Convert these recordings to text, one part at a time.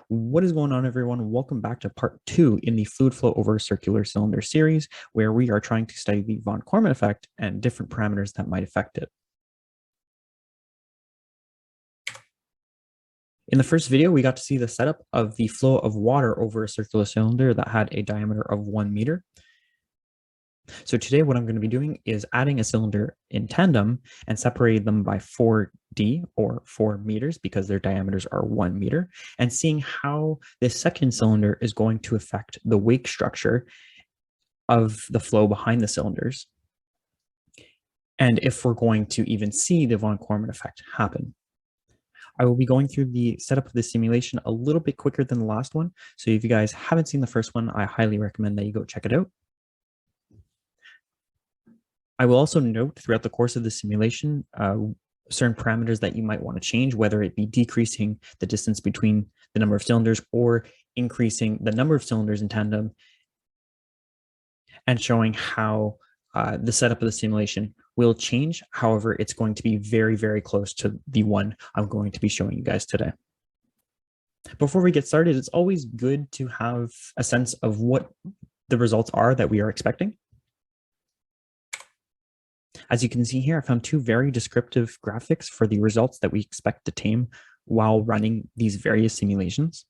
What is going on, everyone? Welcome back to part 2 in the fluid flow over a circular cylinder series, where we are trying to study the von Karman effect and different parameters that might affect it. In the first video, we got to see the setup of the flow of water over a circular cylinder that had a diameter of 1 meter. So today what I'm going to be doing is adding a cylinder in tandem and separating them by 4D or 4 meters because their diameters are 1 meter, and seeing how this second cylinder is going to affect the wake structure of the flow behind the cylinders, and if we're going to even see the von Karman effect happen. I will be going through the setup of the simulation a little bit quicker than the last one. So if you guys haven't seen the first one, I highly recommend that you go check it out. I will also note throughout the course of the simulation certain parameters that you might want to change, whether it be decreasing the distance between the number of cylinders or increasing the number of cylinders in tandem, and showing how the setup of the simulation will change. However, it's going to be very, very close to the one I'm going to be showing you guys today. Before we get started, it's always good to have a sense of what the results are that we are expecting. As you can see here, I found two very descriptive graphics for the results that we expect to tame while running these various simulations.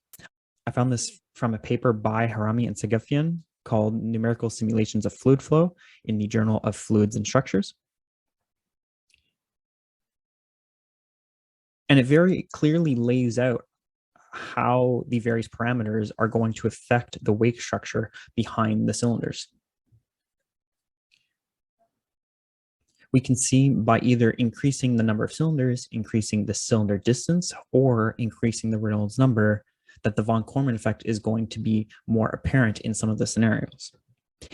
I found this from a paper by Harami and Segafian called Numerical Simulations of Fluid Flow in the Journal of Fluids and Structures. And it very clearly lays out how the various parameters are going to affect the wake structure behind the cylinders. We can see by either increasing the number of cylinders, increasing the cylinder distance, or increasing the Reynolds number, that the von Karman effect is going to be more apparent in some of the scenarios.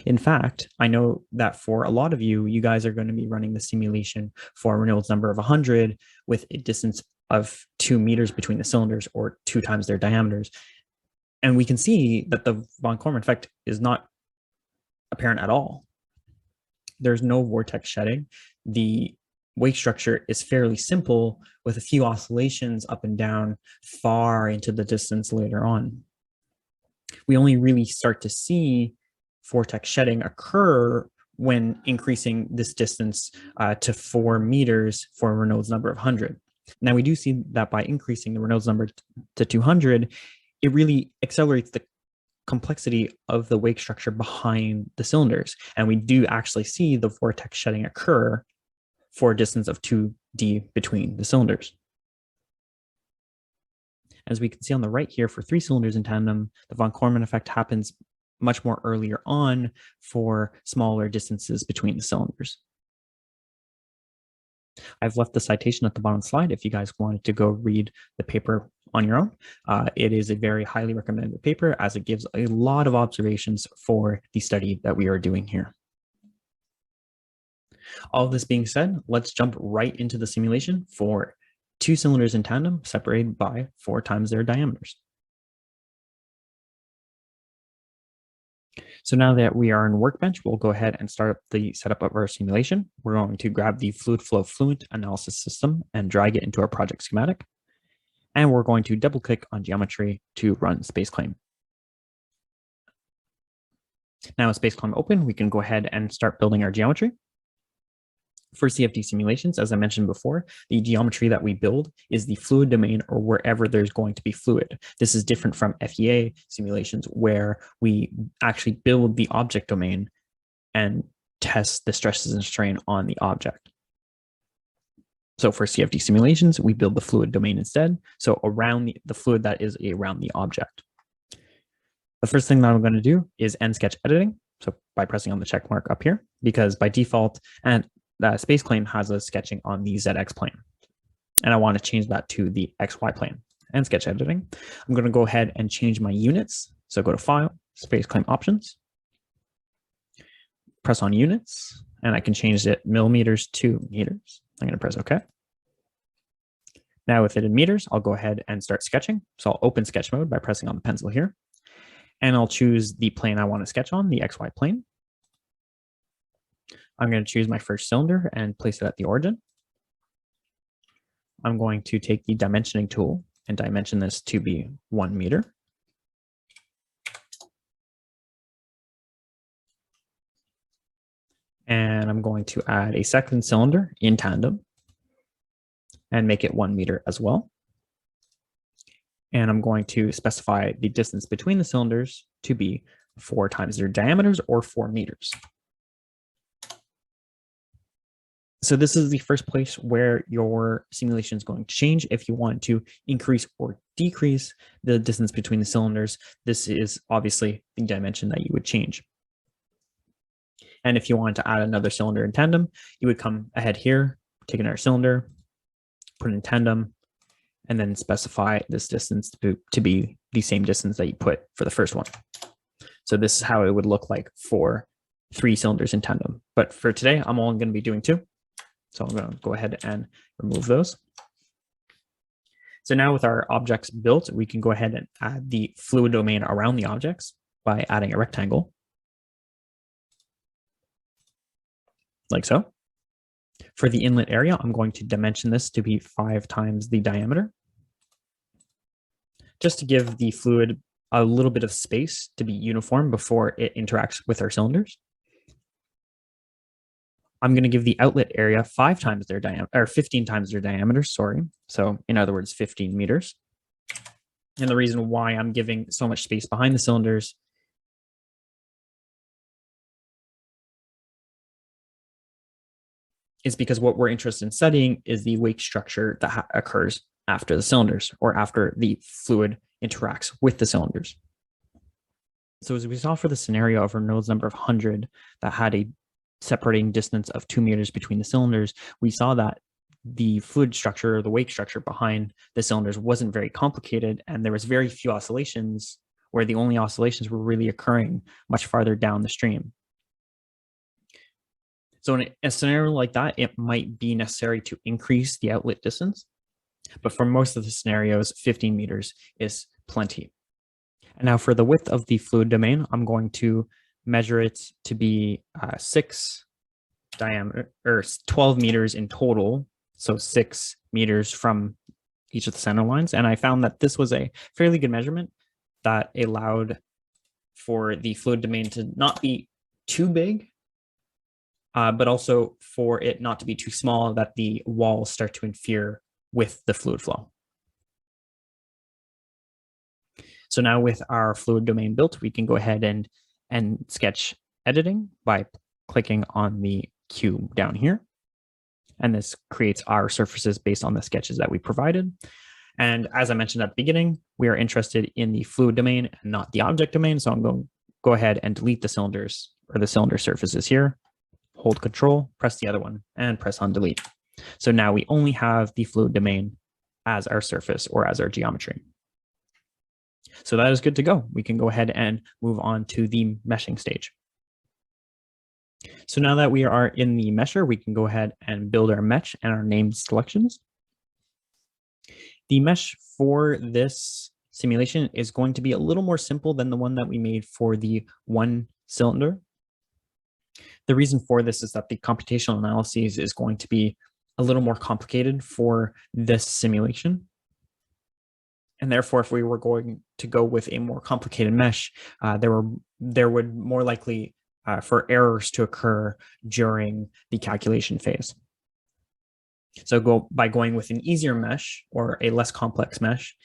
In fact, I know that for a lot of you, you guys are going to be running the simulation for a Reynolds number of 100 with a distance of 2 meters between the cylinders, or 2 times their diameters. And we can see that the von Karman effect is not apparent at all. There's no vortex shedding. The wake structure is fairly simple with a few oscillations up and down far into the distance later on. We only really start to see vortex shedding occur when increasing this distance to 4 meters for a Reynolds number of 100. Now we do see that by increasing the Reynolds number to 200, it really accelerates the complexity of the wake structure behind the cylinders. And we do actually see the vortex shedding occur for a distance of 2D between the cylinders. As we can see on the right here, for 3 cylinders in tandem, the von Karman effect happens much more earlier on for smaller distances between the cylinders. I've left the citation at the bottom slide if you guys wanted to go read the paper on your own. It is a very highly recommended paper, as it gives a lot of observations for the study that we are doing here. All of this being said, let's jump right into the simulation for 2 cylinders in tandem separated by 4 times their diameters. So now that we are in Workbench, we'll go ahead and start up the setup of our simulation. We're going to grab the fluid flow Fluent analysis system and drag it into our project schematic. And we're going to double click on geometry to run SpaceClaim. Now with SpaceClaim open, we can go ahead and start building our geometry. For CFD simulations, as I mentioned before, the geometry that we build is the fluid domain, or wherever there's going to be fluid. This is different from FEA simulations, where we actually build the object domain and test the stresses and strain on the object. So for CFD simulations, we build the fluid domain instead. So around the fluid that is around the object. The first thing that I'm going to do is end sketch editing. So by pressing on the check mark up here, because by default, and SpaceClaim has us sketching on the ZX plane. And I want to change that to the XY plane. And sketch editing. I'm going to go ahead and change my units. So go to File, SpaceClaim Options. Press on Units, and I can change it millimeters to meters. I'm going to press OK. Now with it in meters, I'll go ahead and start sketching. So I'll open sketch mode by pressing on the pencil here. And I'll choose the plane I want to sketch on, the XY plane. I'm going to choose my first cylinder and place it at the origin. I'm going to take the dimensioning tool and dimension this to be 1 meter. And I'm going to add a second cylinder in tandem and make it 1 meter as well. And I'm going to specify the distance between the cylinders to be 4 times their diameters, or 4 meters. So this is the first place where your simulation is going to change. If you want to increase or decrease the distance between the cylinders, this is obviously the dimension that you would change. And if you wanted to add another cylinder in tandem, you would come ahead here, take another cylinder, put it in tandem, and then specify this distance to be the same distance that you put for the first one. So this is how it would look like for 3 cylinders in tandem. But for today, I'm only going to be doing 2. So I'm going to go ahead and remove those. So now with our objects built, we can go ahead and add the fluid domain around the objects by adding a rectangle, like so. For the inlet area, I'm going to dimension this to be 5 times the diameter, just to give the fluid a little bit of space to be uniform before it interacts with our cylinders. I'm going to give the outlet area 5 times their diameter, or 15 times their diameter, sorry. So in other words, 15 meters. And the reason why I'm giving so much space behind the cylinders is because what we're interested in studying is the wake structure that occurs after the cylinders, or after the fluid interacts with the cylinders. So as we saw for the scenario of Reynolds number of 100 that had a separating distance of 2 meters between the cylinders, we saw that the fluid structure, or the wake structure behind the cylinders, wasn't very complicated, and there was very few oscillations, where the only oscillations were really occurring much farther down the stream. So in a scenario like that, it might be necessary to increase the outlet distance, but for most of the scenarios, 15 meters is plenty. And now for the width of the fluid domain, I'm going to measure it to be 6 diameter, or 12 meters in total. So 6 meters from each of the center lines. And I found that this was a fairly good measurement that allowed for the fluid domain to not be too big, but also for it not to be too small, that the walls start to interfere with the fluid flow. So now with our fluid domain built, we can go ahead and sketch editing by clicking on the cube down here. And this creates our surfaces based on the sketches that we provided. And as I mentioned at the beginning, we are interested in the fluid domain and not the object domain. So I'm going to go ahead and delete the cylinders, or the cylinder surfaces here. Hold Control, press the other one, and press on delete. So now we only have the fluid domain as our surface, or as our geometry. So that is good to go. We can go ahead and move on to the meshing stage. So now that we are in the mesher, we can go ahead and build our mesh and our named selections. The mesh for this simulation is going to be a little more simple than the one that we made for the 1 cylinder. The reason for this is that the computational analysis is going to be a little more complicated for this simulation. And therefore, if we were going to go with a more complicated mesh, there would more likely for errors to occur during the calculation phase. So by going with an easier mesh, or a less complex mesh,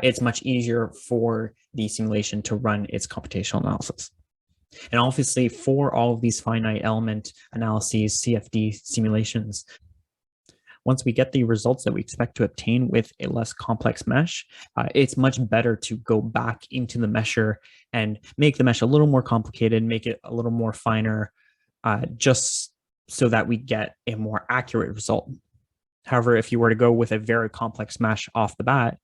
it's much easier for the simulation to run its computational analysis. And obviously, for all of these finite element analyses, CFD simulations, once we get the results that we expect to obtain with a less complex mesh, it's much better to go back into the mesher and make the mesh a little more complicated, make it a little more finer, just so that we get a more accurate result. However, if you were to go with a very complex mesh off the bat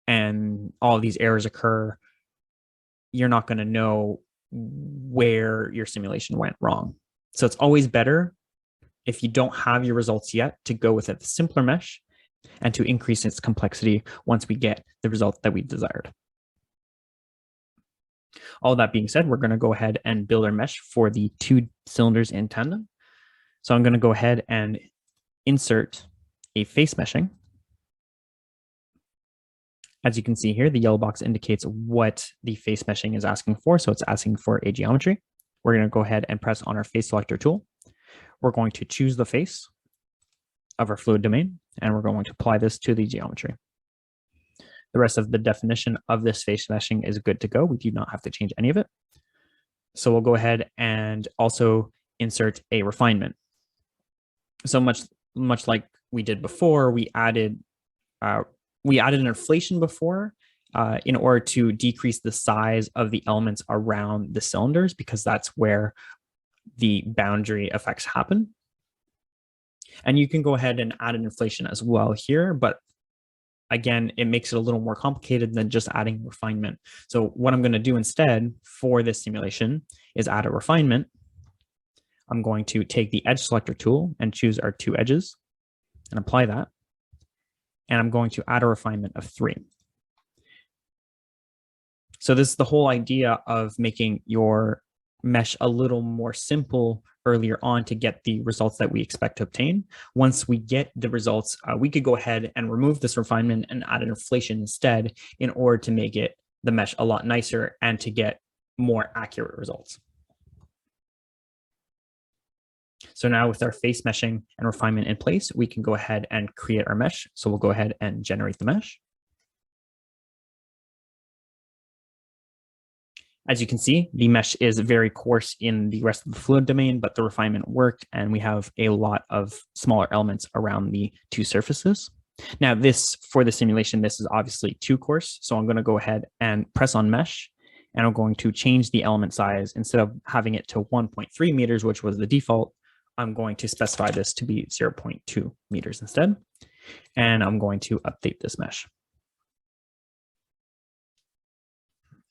and all of these errors occur, you're not going to know where your simulation went wrong. So it's always better, if you don't have your results yet, to go with a simpler mesh and to increase its complexity once we get the result that we desired. All that being said, we're going to go ahead and build our mesh for the 2 cylinders in tandem. So I'm going to go ahead and insert a face meshing. As you can see here, the yellow box indicates what the face meshing is asking for. So it's asking for a geometry. We're going to go ahead and press on our face selector tool. we're going to choose the face of our fluid domain, and we're going to apply this to the geometry. The rest of the definition of this face meshing is good to go. We do not have to change any of it. So we'll go ahead and also insert a refinement. So much like we did before, we added an inflation before in order to decrease the size of the elements around the cylinders, because that's where the boundary effects happen. And you can go ahead and add an inflation as well here, but again, it makes it a little more complicated than just adding refinement. So what I'm going to do instead for this simulation is add a refinement. I'm going to take the edge selector tool and choose our two edges and apply that. And I'm going to add a refinement of 3. So this is the whole idea of making your mesh a little more simple earlier on to get the results that we expect to obtain. Once we get the results, we could go ahead and remove this refinement and add an inflation instead in order to make it the mesh a lot nicer and to get more accurate results. So now with our face meshing and refinement in place, we can go ahead and create our mesh. So we'll go ahead and generate the mesh. As you can see, the mesh is very coarse in the rest of the fluid domain, but the refinement worked, and we have a lot of smaller elements around the two surfaces. Now for the simulation, this is obviously too coarse. So I'm going to go ahead and press on mesh, and I'm going to change the element size. Instead of having it to 1.3 meters, which was the default, I'm going to specify this to be 0.2 meters instead. And I'm going to update this mesh.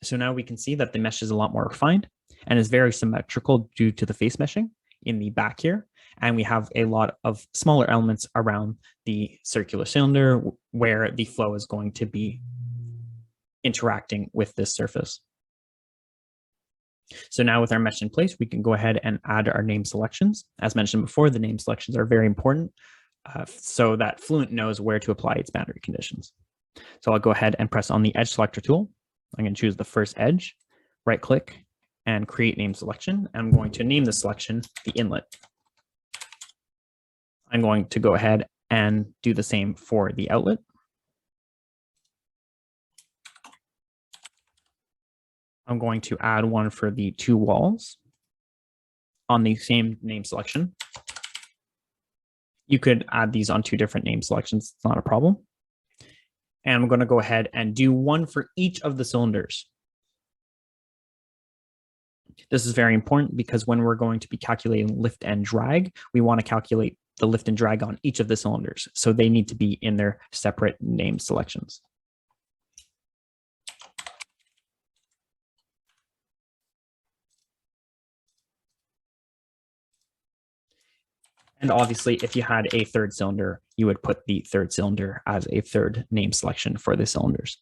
So now we can see that the mesh is a lot more refined and is very symmetrical due to the face meshing in the back here. And we have a lot of smaller elements around the circular cylinder where the flow is going to be interacting with this surface. So now with our mesh in place, we can go ahead and add our name selections. As mentioned before, the name selections are very important so that Fluent knows where to apply its boundary conditions. So I'll go ahead and press on the edge selector tool. I'm going to choose the first edge, right click, and create name selection. I'm going to name the selection the inlet. I'm going to go ahead and do the same for the outlet. I'm going to add one for the two walls on the same name selection. You could add these on two different name selections. It's not a problem. And I'm going to go ahead and do one for each of the cylinders. This is very important because when we're going to be calculating lift and drag, we want to calculate the lift and drag on each of the cylinders. So they need to be in their separate name selections. And obviously, if you had a third cylinder, you would put the third cylinder as a third name selection for the cylinders.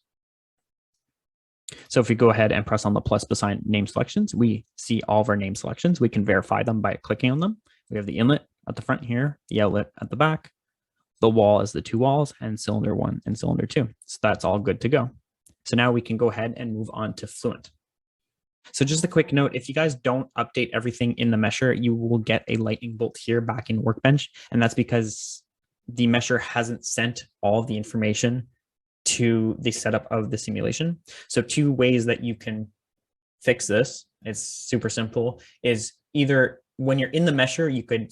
So if we go ahead and press on the plus beside name selections, we see all of our name selections. We can verify them by clicking on them. We have the inlet at the front here, the outlet at the back, the wall is the two walls, and cylinder 1 and cylinder 2. So that's all good to go. So now we can go ahead and move on to Fluent. So just a quick note, if you guys don't update everything in the mesher, you will get a lightning bolt here back in Workbench. And that's because the mesher hasn't sent all of the information to the setup of the simulation. So 2 ways that you can fix this, it's super simple, is either when you're in the mesher, you could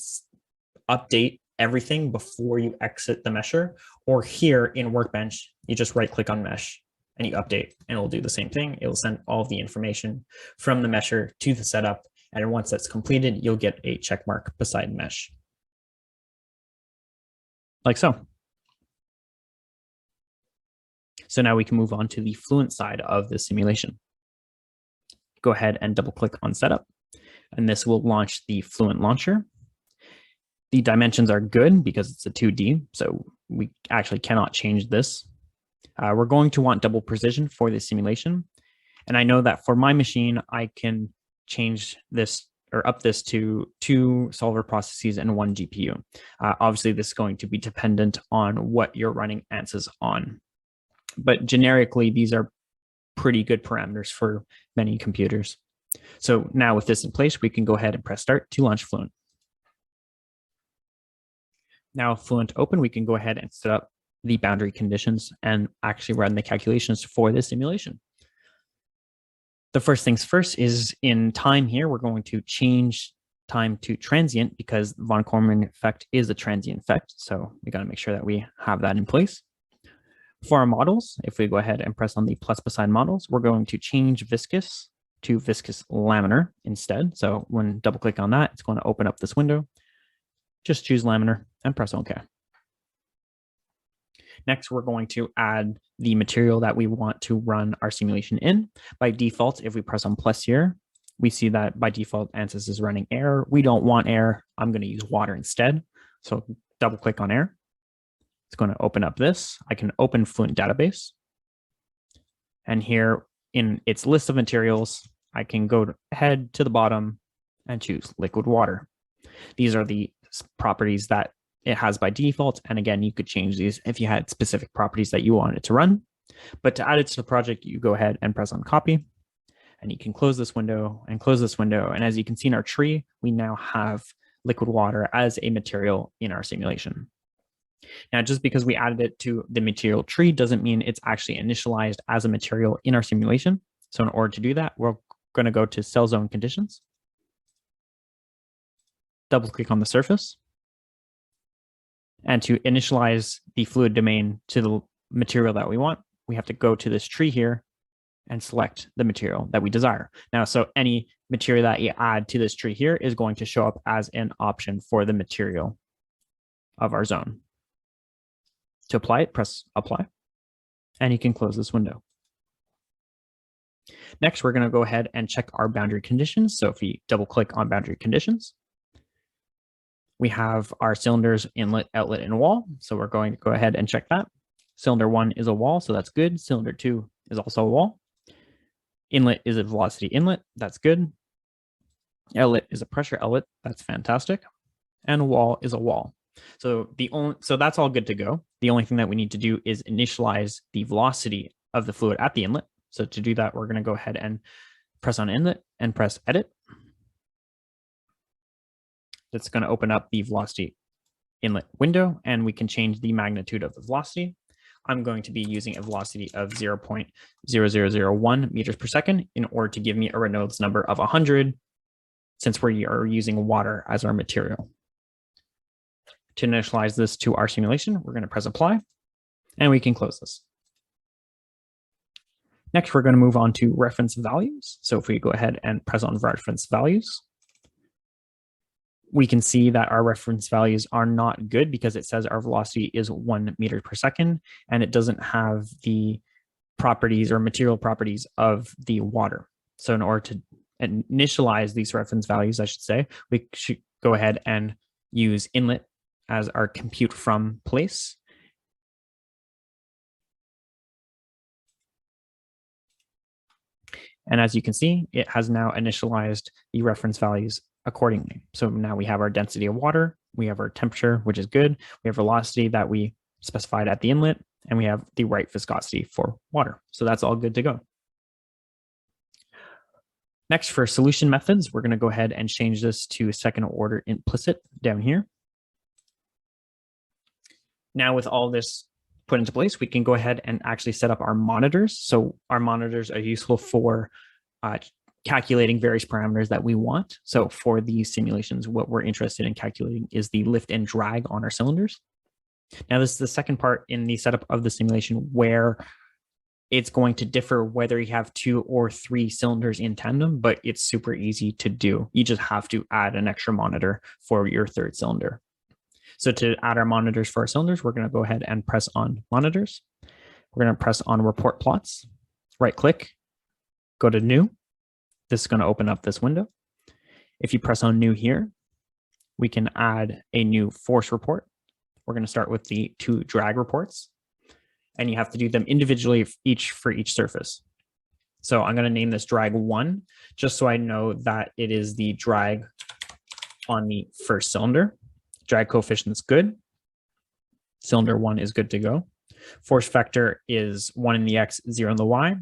update everything before you exit the mesher, or here in Workbench, you just right click on mesh and you update, and it'll do the same thing. It'll send all of the information from the mesher to the setup. And once that's completed, you'll get a check mark beside mesh. Like so. So now we can move on to the Fluent side of the simulation. Go ahead and double click on setup, and this will launch the Fluent launcher. The dimensions are good because it's a 2D, so we actually cannot change this. We're going to want double precision for this simulation. And I know that for my machine, I can change this or up this to 2 solver processes and 1 GPU. Obviously, this is going to be dependent on what you're running ANSYS on. But generically, these are pretty good parameters for many computers. So now with this in place, we can go ahead and press start to launch Fluent. Now, Fluent open, we can go ahead and set up the boundary conditions and actually run the calculations for this simulation. The first things first is in time here, we're going to change time to transient because von Karman effect is a transient effect. So we got to make sure that we have that in place. For our models, if we go ahead and press on the plus beside models, we're going to change viscous to viscous laminar instead. So when double click on that, it's going to open up this window. Just choose laminar and press OK. Next, we're going to add the material that we want to run our simulation in. By default, if we press on plus here, we see that by default, ANSYS is running air. We don't want air. I'm going to use water instead. So double click on air. It's going to open up this. I can open Fluent database. And here in its list of materials, I can go ahead to the bottom and choose liquid water. These are the properties that it has by default. And again, you could change these if you had specific properties that you wanted to run. But to add it to the project, you go ahead and press on copy. And you can close this window and close this window. And as you can see in our tree, we now have liquid water as a material in our simulation. Now, just because we added it to the material tree doesn't mean it's actually initialized as a material in our simulation. So in order to do that, we're going to go to cell zone conditions, double click on the surface. And to initialize the fluid domain to the material that we want, we have to go to this tree here and select the material that we desire. Now, so any material that you add to this tree here is going to show up as an option for the material of our zone. To apply it, press apply, and you can close this window. Next, we're going to go ahead and check our boundary conditions. So if we double click on boundary conditions, we have our cylinders, inlet, outlet, and wall. So we're going to go ahead and check that. Cylinder 1 is a wall, so that's good. Cylinder 2 is also a wall. Inlet is a velocity inlet, that's good. Outlet is a pressure outlet, that's fantastic. And wall is a wall. So that's all good to go. The only thing that we need to do is initialize the velocity of the fluid at the inlet. So to do that, we're going to go ahead and press on inlet and press edit. That's going to open up the velocity inlet window, and we can change the magnitude of the velocity. I'm going to be using a velocity of 0.0001 meters per second in order to give me a Reynolds number of 100, since we are using water as our material. To initialize this to our simulation, we're going to press apply, and we can close this. Next, we're going to move on to reference values. So if we go ahead and press on reference values, we can see that our reference values are not good because it says our velocity is 1 meter per second, and it doesn't have the properties or material properties of the water. So in order to initialize these reference values, I should say, we should go ahead and use inlet as our compute from place. And as you can see, it has now initialized the reference values accordingly. So now we have our density of water, we have our temperature, which is good, we have velocity that we specified at the inlet, and we have the right viscosity for water. So that's all good to go. Next, for solution methods, we're going to go ahead and change this to second order implicit down here. Now with all this put into place, we can go ahead and actually set up our monitors. So our monitors are useful for calculating various parameters that we want. So for these simulations, what we're interested in calculating is the lift and drag on our cylinders. Now, this is the second part in the setup of the simulation where it's going to differ whether you have 2 or 3 cylinders in tandem, but it's super easy to do. You just have to add an extra monitor for your third cylinder. So to add our monitors for our cylinders, we're going to go ahead and press on monitors. We're going to press on report plots, right click, go to new. This is going to open up this window. If you press on new here, we can add a new force report. We're going to start with the 2 drag reports, and you have to do them individually for each surface. So I'm going to name this drag 1, just so I know that it is the drag on the first cylinder. Drag coefficient is good. Cylinder 1 is good to go. Force vector is 1 in the X, 0 in the Y.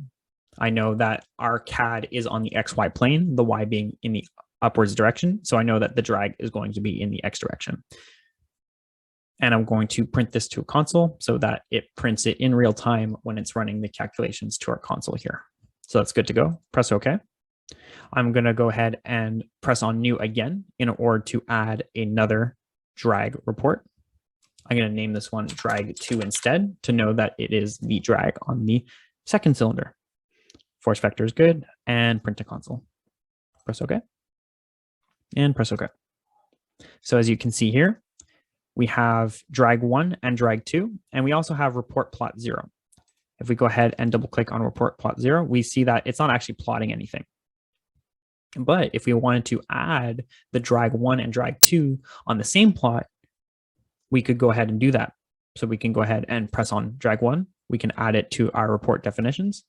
I know that our CAD is on the XY plane, the Y being in the upwards direction. So I know that the drag is going to be in the X direction. And I'm going to print this to a console so that it prints it in real time when it's running the calculations to our console here. So that's good to go. Press OK. I'm going to go ahead and press on new again in order to add another drag report. I'm going to name this one drag 2 instead to know that it is the drag on the second cylinder. Force vector is good, and print to console. Press OK. And press OK. So as you can see here, we have drag 1 and drag 2, and we also have report plot 0. If we go ahead and double click on report plot 0, we see that it's not actually plotting anything. But if we wanted to add the drag 1 and drag 2 on the same plot, we could go ahead and do that. So we can go ahead and press on drag 1. We can add it to our report definitions.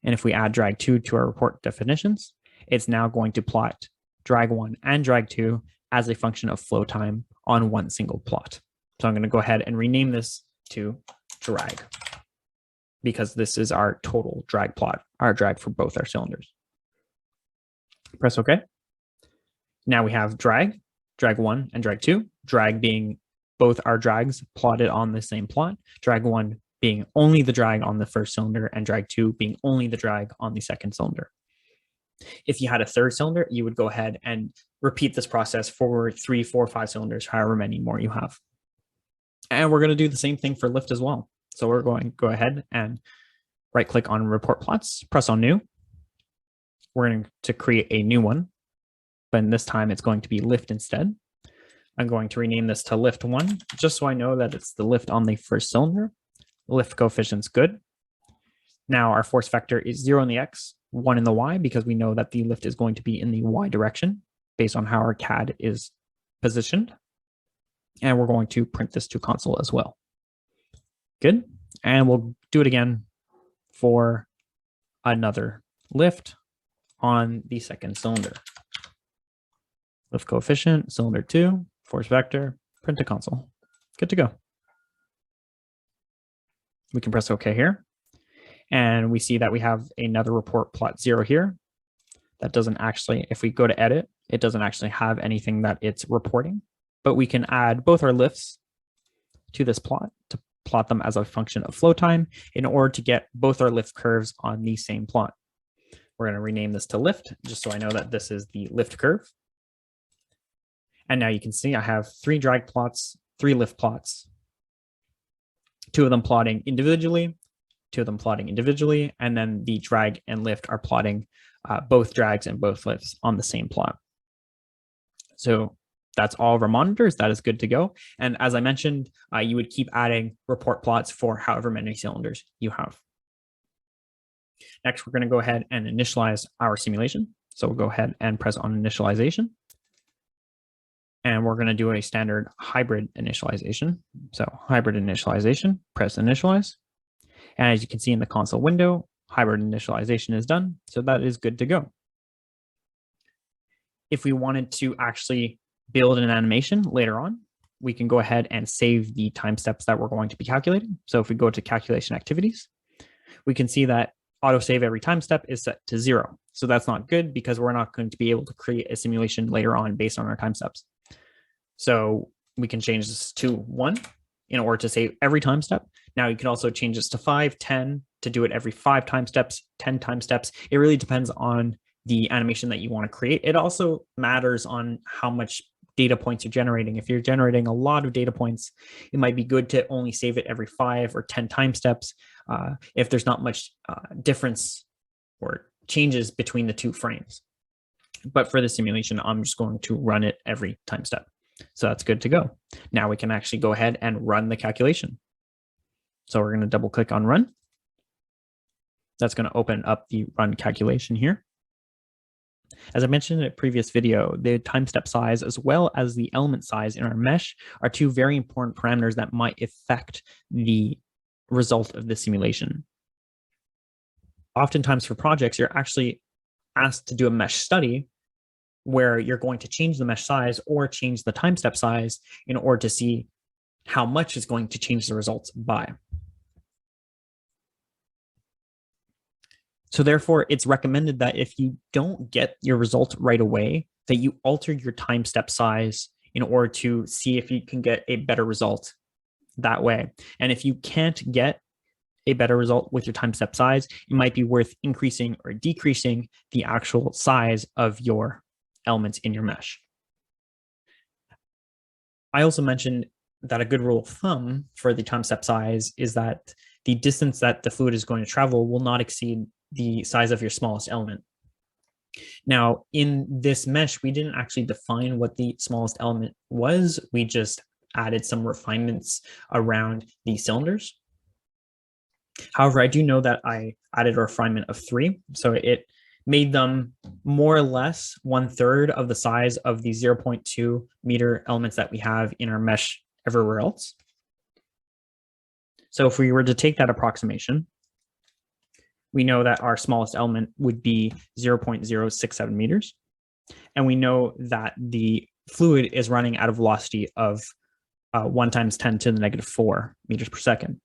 And if we add drag 2 to our report definitions, it's now going to plot drag 1 and drag 2 as a function of flow time on one single plot. So I'm going to go ahead and rename this to drag because this is our total drag plot, our drag for both our cylinders. Press OK. Now we have drag 1 and drag 2, drag being both our drags plotted on the same plot, drag 1 being only the drag on the first cylinder and drag 2 being only the drag on the second cylinder. If you had a third cylinder, you would go ahead and repeat this process for 3, 4, 5 cylinders, however many more you have. And we're going to do the same thing for lift as well. So we're going to go ahead and right click on report plots, press on new. We're going to create a new one, but this time it's going to be lift instead. I'm going to rename this to lift 1, just so I know that it's the lift on the first cylinder. Lift coefficient's good. Now our force vector is 0 in the X, 1 in the Y, because we know that the lift is going to be in the Y direction based on how our CAD is positioned. And we're going to print this to console as well. Good. And we'll do it again for another lift on the second cylinder. Lift coefficient, cylinder 2, force vector, print to console. Good to go. We can press OK here. And we see that we have another report plot 0 here. That doesn't actually, if we go to edit, it doesn't actually have anything that it's reporting. But we can add both our lifts to this plot to plot them as a function of flow time in order to get both our lift curves on the same plot. We're going to rename this to lift, just so I know that this is the lift curve. And now you can see I have 3 drag plots, 3 lift plots, 2 of them plotting individually, 2 of them plotting individually, and then the drag and lift are plotting both drags and both lifts on the same plot. So that's all of our monitors. That is good to go. And as I mentioned, you would keep adding report plots for however many cylinders you have. Next, we're going to go ahead and initialize our simulation. So we'll go ahead and press on initialization. And we're going to do a standard hybrid initialization. So hybrid initialization, press initialize. And as you can see in the console window, hybrid initialization is done. So that is good to go. If we wanted to actually build an animation later on, we can go ahead and save the time steps that we're going to be calculating. So if we go to calculation activities, we can see that autosave every time step is set to 0. So that's not good because we're not going to be able to create a simulation later on based on our time steps. So we can change this to 1 in order to save every time step. Now you can also change this to 5, 10 to do it every 5 time steps, 10 time steps. It really depends on the animation that you want to create. It also matters on how much data points you're generating. If you're generating a lot of data points, it might be good to only save it every 5 or 10 time steps if there's not much difference or changes between the 2 frames. But for the simulation, I'm just going to run it every time step. So that's good to go. Now we can actually go ahead and run the calculation. So we're going to double click on run. That's going to open up the run calculation here. As I mentioned in a previous video, the time step size as well as the element size in our mesh are 2 very important parameters that might affect the result of the simulation. Oftentimes for projects, you're actually asked to do a mesh study where you're going to change the mesh size or change the time step size in order to see how much is going to change the results by. So therefore, it's recommended that if you don't get your result right away, that you alter your time step size in order to see if you can get a better result that way. And if you can't get a better result with your time step size, it might be worth increasing or decreasing the actual size of your elements in your mesh. I also mentioned that a good rule of thumb for the time step size is that the distance that the fluid is going to travel will not exceed the size of your smallest element. Now, in this mesh, we didn't actually define what the smallest element was. We just added some refinements around the cylinders. However, I do know that I added a refinement of 3. So it made them more or less 1/3 of the size of the 0.2 meter elements that we have in our mesh everywhere else. So if we were to take that approximation, we know that our smallest element would be 0.067 meters. And we know that the fluid is running at a velocity of 1 times 10 to the negative 4 meters per second.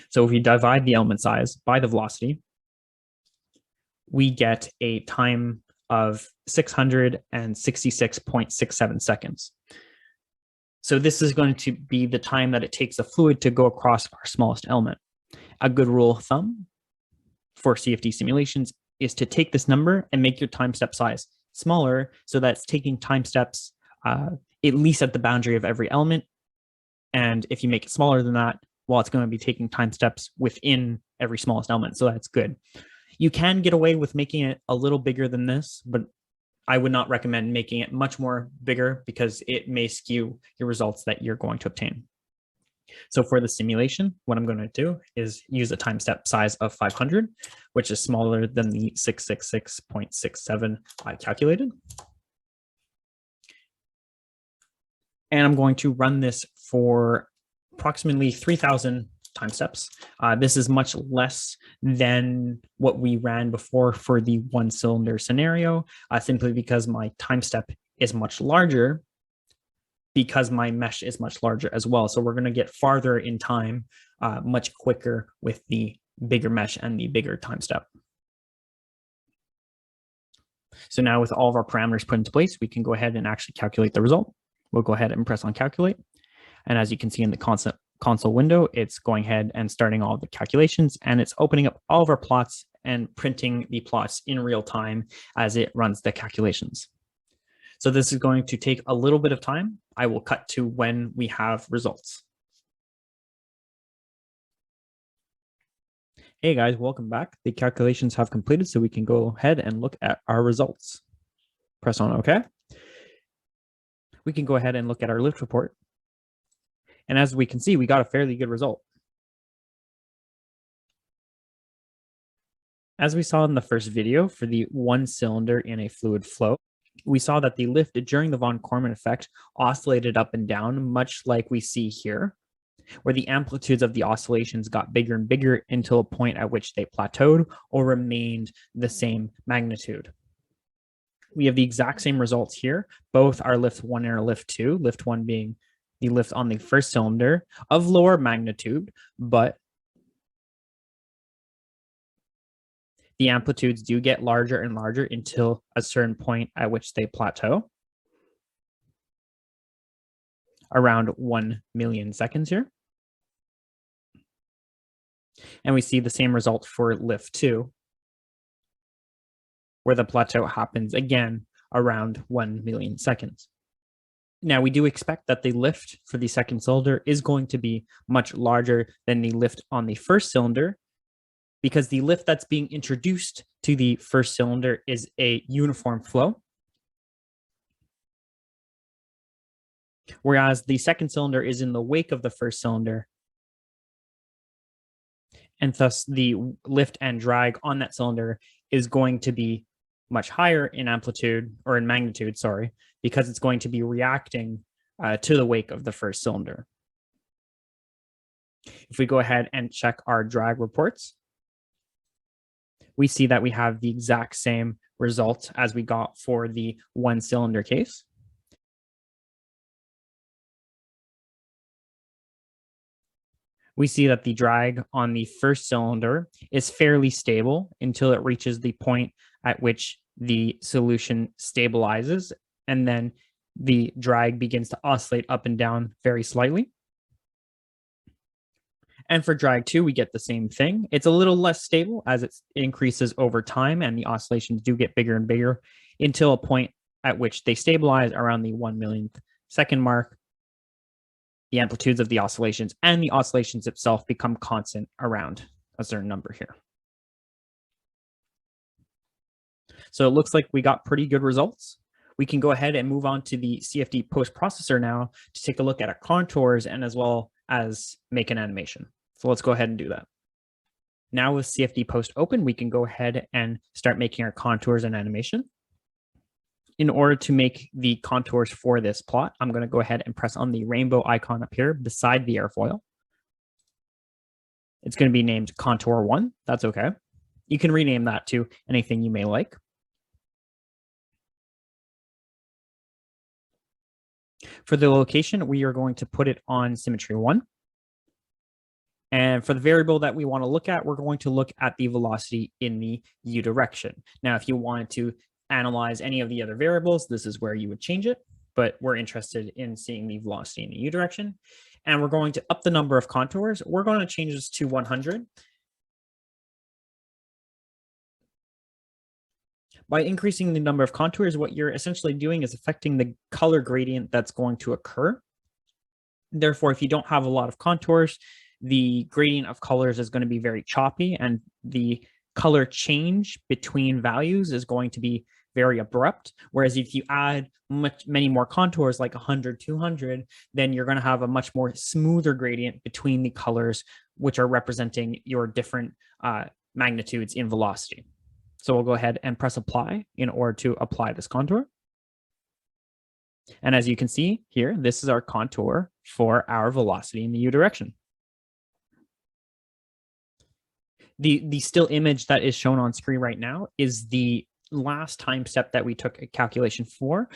So if we divide the element size by the velocity, we get a time of 666.67 seconds. So this is going to be the time that it takes a fluid to go across our smallest element. A good rule of thumb for CFD simulations is to take this number and make your time step size smaller, so that it's taking time steps at least at the boundary of every element. And if you make it smaller than that, well, it's going to be taking time steps within every smallest element. So that's good. You can get away with making it a little bigger than this, but I would not recommend making it much more bigger because it may skew your results that you're going to obtain. So for the simulation, what I'm going to do is use a time step size of 500, which is smaller than the 666.67 I calculated. And I'm going to run this for approximately 3,000 time steps. This is much less than what we ran before for the 1 cylinder scenario, simply because my time step is much larger, because my mesh is much larger as well. So we're going to get farther in time much quicker with the bigger mesh and the bigger time step. So now with all of our parameters put into place, we can go ahead and actually calculate the result. We'll go ahead and press on calculate. And as you can see in the console window, it's going ahead and starting all the calculations, and it's opening up all of our plots and printing the plots in real time as it runs the calculations. So this is going to take a little bit of time. I will cut to when we have results. Hey guys, welcome back. The calculations have completed, so we can go ahead and look at our results. Press on OK. We can go ahead and look at our lift report. And as we can see, we got a fairly good result. As we saw in the first video for the 1 cylinder in a fluid flow, we saw that the lift during the von Karman effect oscillated up and down, much like we see here, where the amplitudes of the oscillations got bigger and bigger until a point at which they plateaued or remained the same magnitude. We have the exact same results here. Both our lift 1 and our lift 2, lift 1 being the lift on the first cylinder of lower magnitude, but the amplitudes do get larger and larger until a certain point at which they plateau, around 1 million seconds here. And we see the same result for lift 2, where the plateau happens again around 1 million seconds. Now, we do expect that the lift for the second cylinder is going to be much larger than the lift on the first cylinder, because the lift that's being introduced to the first cylinder is a uniform flow, whereas the second cylinder is in the wake of the first cylinder, and thus the lift and drag on that cylinder is going to be much higher in amplitude, or in magnitude, sorry, because it's going to be reacting to the wake of the first cylinder. If we go ahead and check our drag reports, we see that we have the exact same result as we got for the 1 cylinder case. We see that the drag on the first cylinder is fairly stable until it reaches the point at which the solution stabilizes, and then the drag begins to oscillate up and down very slightly. And for drag 2, we get the same thing. It's a little less stable as it increases over time, and the oscillations do get bigger and bigger until a point at which they stabilize around the 1 millionth second mark. The amplitudes of the oscillations and the oscillations itself become constant around a certain number here. So it looks like we got pretty good results. We can go ahead and move on to the CFD post-processor now to take a look at our contours and as well as make an animation. So let's go ahead and do that. Now with CFD post open, we can go ahead and start making our contours and animation. In order to make the contours for this plot, I'm going to go ahead and press on the rainbow icon up here beside the airfoil. It's going to be named Contour 1. That's okay. You can rename that to anything you may like. For the location, we are going to put it on symmetry 1. And for the variable that we want to look at, we're going to look at the velocity in the u direction. Now, if you wanted to analyze any of the other variables, this is where you would change it, but we're interested in seeing the velocity in the u direction. And we're going to up the number of contours. We're going to change this to 100. By increasing the number of contours, what you're essentially doing is affecting the color gradient that's going to occur. Therefore, if you don't have a lot of contours, the gradient of colors is going to be very choppy, and the color change between values is going to be very abrupt. Whereas if you add many more contours, like 100, 200, then you're going to have a much more smoother gradient between the colors, which are representing your different magnitudes in velocity. So we'll go ahead and press apply in order to apply this contour. And as you can see here, this is our contour for our velocity in the u direction. The still image that is shown on screen right now is the last time step that we took a calculation for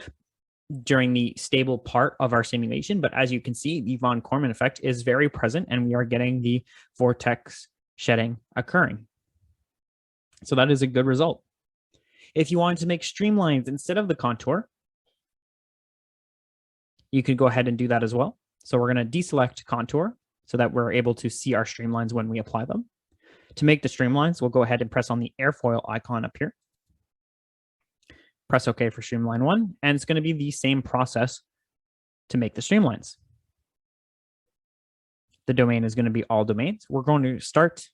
during the stable part of our simulation. But as you can see, the von Karman effect is very present, and we are getting the vortex shedding occurring. So that is a good result. If you wanted to make streamlines instead of the contour, you could go ahead and do that as well. So we're going to deselect contour so that we're able to see our streamlines when we apply them. To make the streamlines, we'll go ahead and press on the airfoil icon up here. Press OK for streamline 1, and it's going to be the same process to make the streamlines. The domain is going to be all domains. We're going to start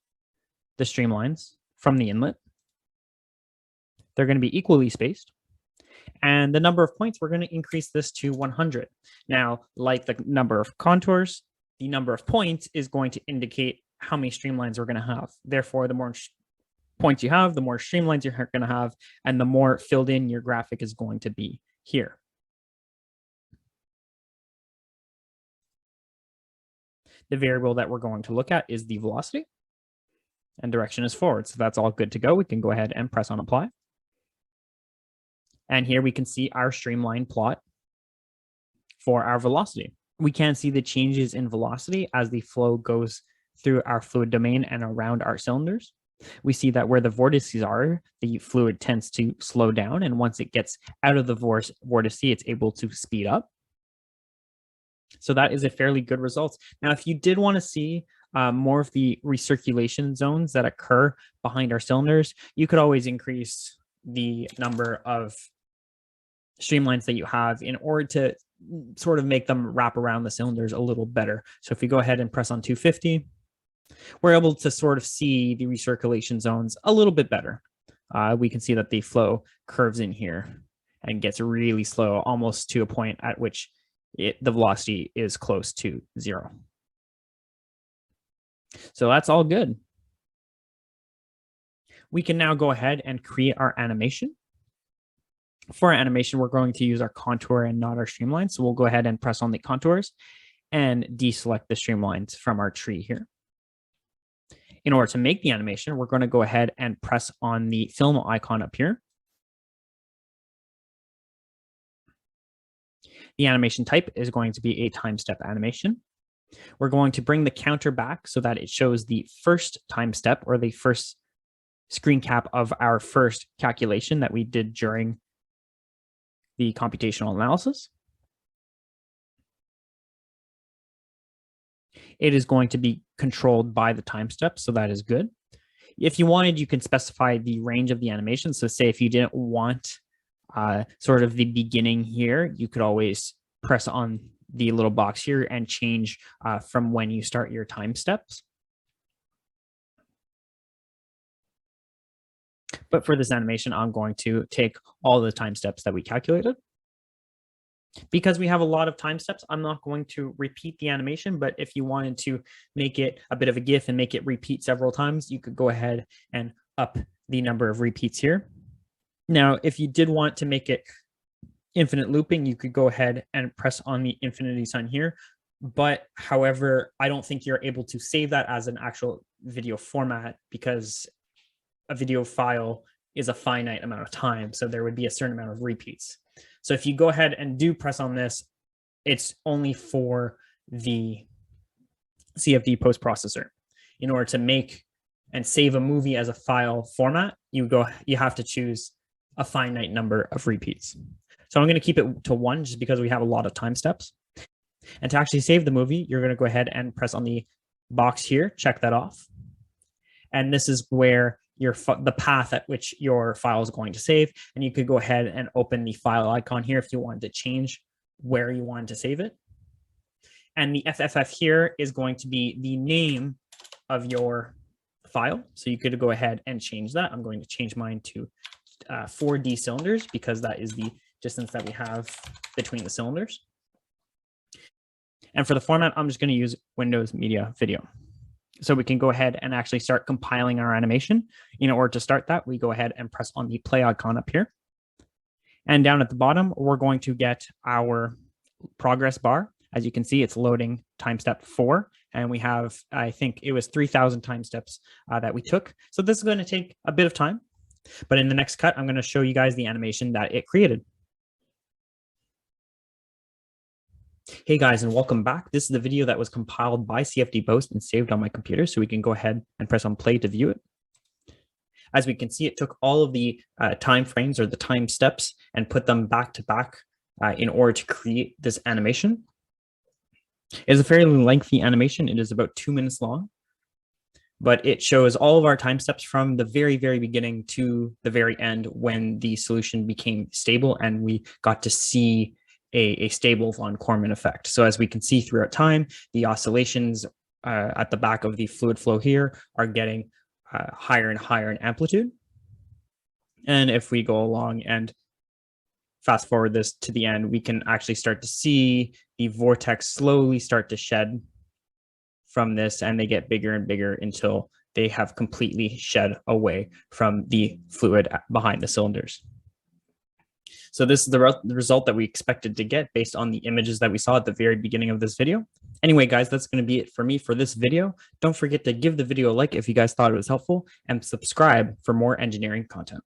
the streamlines from the inlet. They're going to be equally spaced. And the number of points, we're going to increase this to 100. Now, like the number of contours, the number of points is going to indicate how many streamlines we're going to have. Therefore, the more points you have, the more streamlines you're going to have, and the more filled in your graphic is going to be here. The variable that we're going to look at is the velocity, and direction is forward. So that's all good to go. We can go ahead and press on apply. And here we can see our streamline plot for our velocity. We can see the changes in velocity as the flow goes through our fluid domain and around our cylinders. We see that where the vortices are, the fluid tends to slow down. And once it gets out of the vortice, it's able to speed up. So that is a fairly good result. Now, if you did want to see more of the recirculation zones that occur behind our cylinders, you could always increase the number of streamlines that you have in order to sort of make them wrap around the cylinders a little better. So if we go ahead and press on 250, we're able to sort of see the recirculation zones a little bit better. We can see that the flow curves in here and gets really slow, almost to a point at which the velocity is close to 0. So that's all good. We can now go ahead and create our animation. For our animation, we're going to use our contour and not our streamlines. So we'll go ahead and press on the contours and deselect the streamlines from our tree here. In order to make the animation, we're going to go ahead and press on the film icon up here. The animation type is going to be a time step animation. We're going to bring the counter back so that it shows the first time step or the first screen cap of our first calculation that we did during the computational analysis. it is going to be controlled by the time step, so that is good. If you wanted, you can specify the range of the animation. So say if you didn't want sort of the beginning here, you could always press on the little box here and change from when you start your time steps. But for this animation, I'm going to take all the time steps that we calculated. Because we have a lot of time steps, I'm not going to repeat the animation, but if you wanted to make it a bit of a GIF and make it repeat several times, you could go ahead and up the number of repeats here. Now, if you did want to make it infinite looping, you could go ahead and press on the infinity sign here. But however, I don't think you're able to save that as an actual video format because a video file is a finite amount of time. So there would be a certain amount of repeats. So if you go ahead and do press on this, it's only for the CFD post-processor. In order to make and save a movie as a file format, you have to choose a finite number of repeats. So I'm going to keep it to 1 just because we have a lot of time steps. And to actually save the movie, you're going to go ahead and press on the box here, check that off. And this is where the path at which your file is going to save. And you could go ahead and open the file icon here if you wanted to change where you wanted to save it. And the FFF here is going to be the name of your file. So you could go ahead and change that. I'm going to change mine to 4D cylinders because that is the distance that we have between the cylinders. And for the format, I'm just going to use Windows Media Video. So we can go ahead and actually start compiling our animation. In order to start that, we go ahead and press on the play icon up here. And down at the bottom, we're going to get our progress bar. As you can see, it's loading time step 4. And we have, I think it was 3,000 time steps that we took. So this is going to take a bit of time. But in the next cut, I'm going to show you guys the animation that it created. Hey guys, and welcome back. This is the video that was compiled by CFD Post and saved on my computer, so we can go ahead and press on play to view it. As we can see, it took all of the time frames or the time steps and put them back to back in order to create this animation. It is a fairly lengthy animation. It is about 2 minutes long, but it shows all of our time steps from the very, very beginning to the very end when the solution became stable and we got to see a stable von Karman effect. So as we can see throughout time, the oscillations at the back of the fluid flow here are getting higher and higher in amplitude. And if we go along and fast forward this to the end, we can actually start to see the vortex slowly start to shed from this, and they get bigger and bigger until they have completely shed away from the fluid behind the cylinders. So this is the result that we expected to get based on the images that we saw at the very beginning of this video. Anyway, guys, that's going to be it for me for this video. Don't forget to give the video a like if you guys thought it was helpful and subscribe for more engineering content.